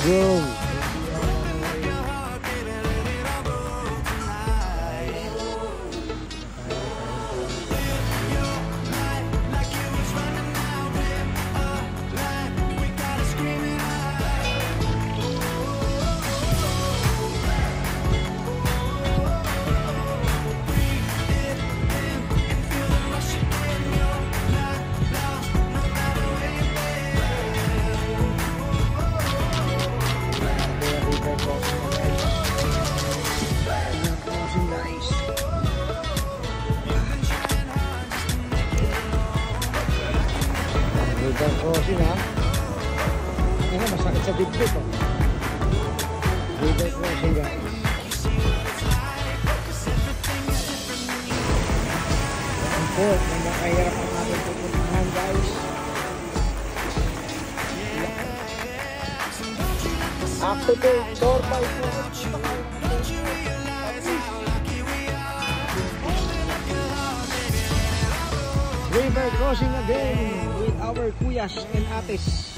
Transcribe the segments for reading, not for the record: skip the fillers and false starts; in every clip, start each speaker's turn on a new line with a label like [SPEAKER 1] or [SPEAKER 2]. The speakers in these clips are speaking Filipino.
[SPEAKER 1] go. River crossing ha. Ano, masakit sa dibdib oh. River crossing guys. Yan po, nakahirap ang natin pupuntahan guys. After the door by river crossing again with our kuyas and ates.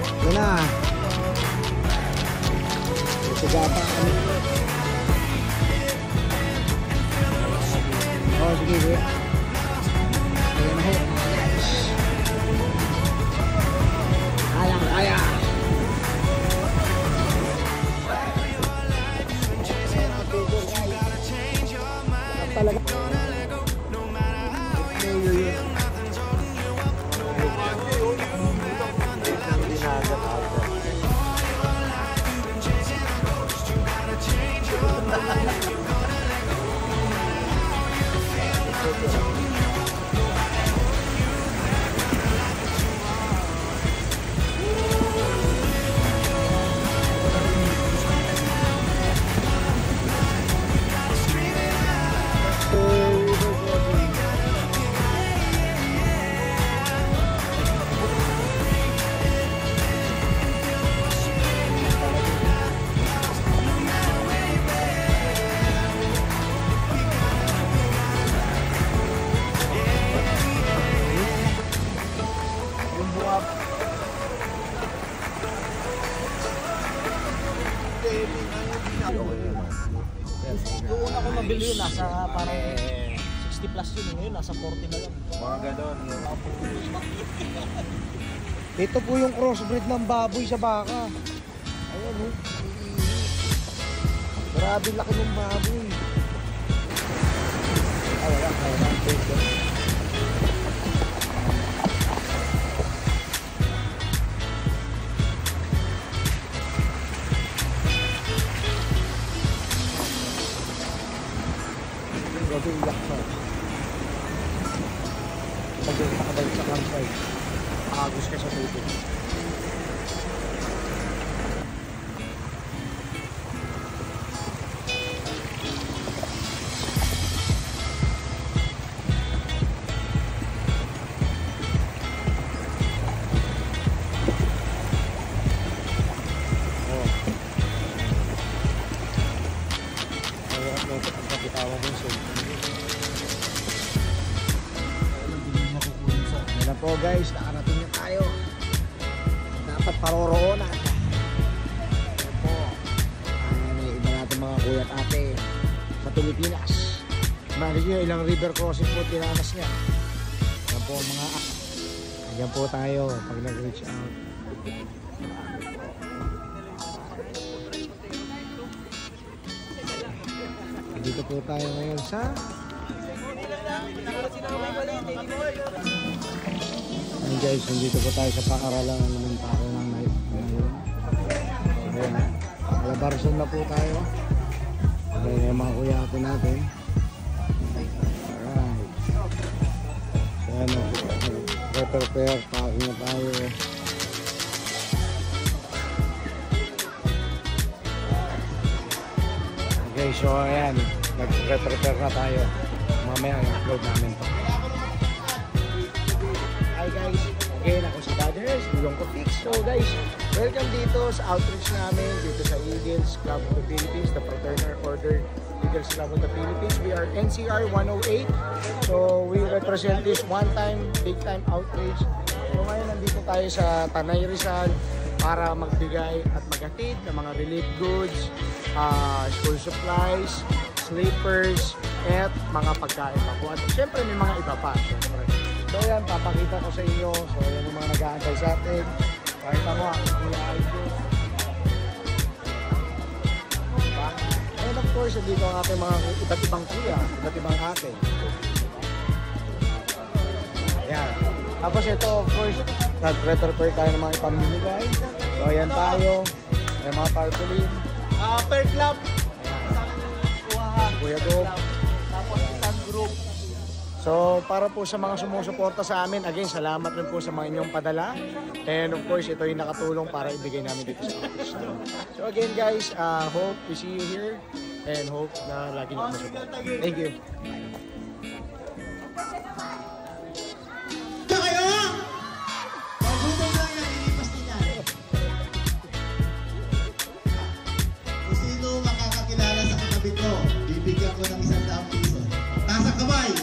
[SPEAKER 1] Ito na. Ito pa kami. Oh, sige, sige. Ayan ho. Kaya. Talaga.
[SPEAKER 2] Yung una ko nabili yun, nasa parang 60 plus yun, ngayon nasa 40 na lang.
[SPEAKER 3] Mga ganon.
[SPEAKER 1] Ito po yung crossbreed ng baboy sa baka. Ayan oh. Grabe laki ng baboy. Wala. Grabe yung laksa. Pag yung nakabalik sa campsite, agos ka sa tubig. Yan na po guys, nakarating na tayo. Dapat paroroonan. Yan po. Ayan, iba natin mga kuya at ate sa Pilipinas. Imagine nyo ilang river crossing po tinanas niya. Yan po mga yan po tayo pag nag-reach out. Dito po tayo ngayon sa ayan guys, dito po tayo sa paaralan ng Lumentaro ng night ngayon. Ayan, Alabarzon na po tayo. Ayan yung mga kuya natin. Alright. So ayan, prepare, packing na tayo. Okay, so ayan, nag-prepare na tayo. Mamaya i-upload namin to. Hi guys, again ako si Dodgers, Dulong Kopix. So guys, welcome dito sa outreach namin dito sa Eagles Club of the Philippines, the Fraternal Order Eagles Club of the Philippines. We are NCR 108. So we represent this one-time, big-time outreach. So ngayon nandito tayo sa Tanay Rizal para magbigay at maghatid ng mga relief goods, school supplies, sleepers, at mga pagkain pa po. At syempre may mga iba pa. Syempre. So yan, papakita ko sa inyo. So yan yung mga nag-aantay sa atin. Pakita mo ang Idol. And of course, dito ang ating mga iba't ibang kuya, iba't ibang ate. Ayan. Tapos ito, of course, nag-prepare tayo ng mga ipamimigay. So ayan tayo. May mga tarpaulin.
[SPEAKER 2] Per club.
[SPEAKER 1] Kuya Dog.
[SPEAKER 2] Tapos isang group.
[SPEAKER 1] So, para po sa mga sumusuporta sa amin, again, salamat rin po sa mga inyong padala. And of course, ito yung nakatulong para ibigay namin dito sa office. So again guys, hope we see you here and hope na lagi nyo masuporta. Thank you.
[SPEAKER 3] Bibigyan ko ng 100 piso. Nasa kamay!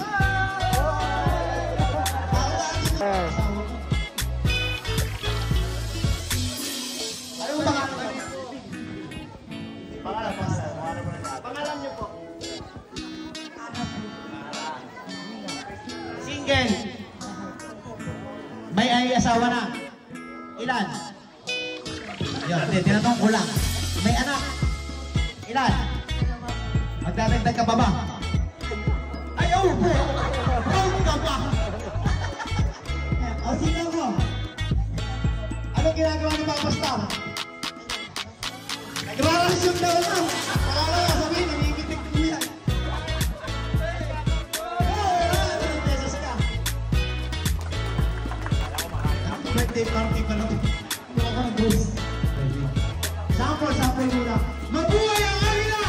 [SPEAKER 3] Anong pangalan niyo po? Single. May asawa na. Ilan? Yan, tinatanong ko lang. May anak. Ilan? Magdadagdag ka pa ba? Ayaw po! Proud ka ba? O sino mo? Anong ginagawa ni Papa Star? Nagralasyon daw na! Akala nga sabihin, nangigitik ko yan. Ilang pesos ka? Birthday party pa na ito. Ano ka ng Bruce? Sample muna. Mabuhay ang Alina!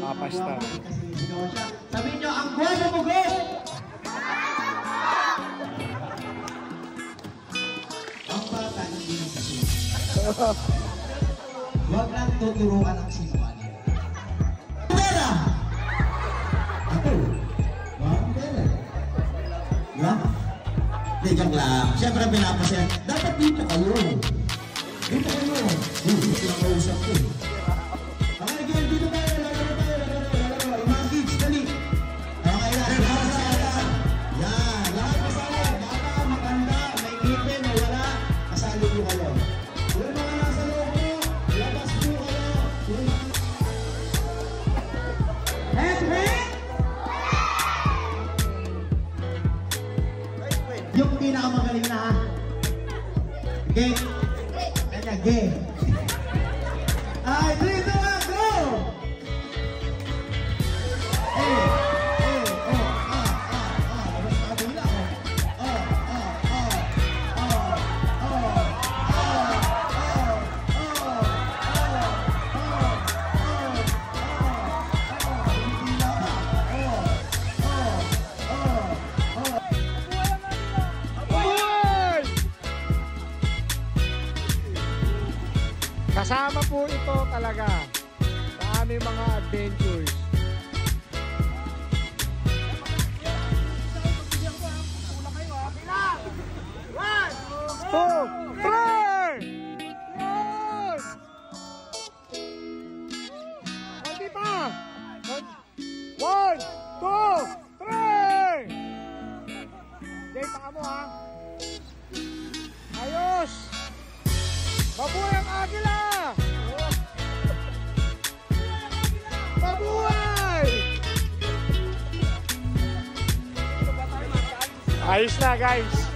[SPEAKER 1] Papasta.
[SPEAKER 3] Sabihin nyo, ang guwapo mo, go! Ang bata hindi ng kasunod. Huwag lang tuturuan ang sinungaling. Pera! Ako? Pera? Diba? Hindi, joke lang. Siyempre pinapasaya. Dapat dito kayo. Dito kayo. Dito lang kausap ko. Okay, again, dito tayo. Mga kids, dali. Okay, yan. Lahat masali. Bata, maganda, may ngipin, may wala. Kasali nyo kayo. Yung mga nasa loob mo, labas mo kayo. Yung pinakamagaling na. Okay? Kanya, gay. Ay, 3, 2, 1, go!
[SPEAKER 1] Kasama po ito talaga sa aming mga adventures. Two, three! Yun! Hindi pa! 1, 2, 3! Jay, paka mo ha! Ayos! Mabuhay ang agila! Mabuhay! Ayos na guys!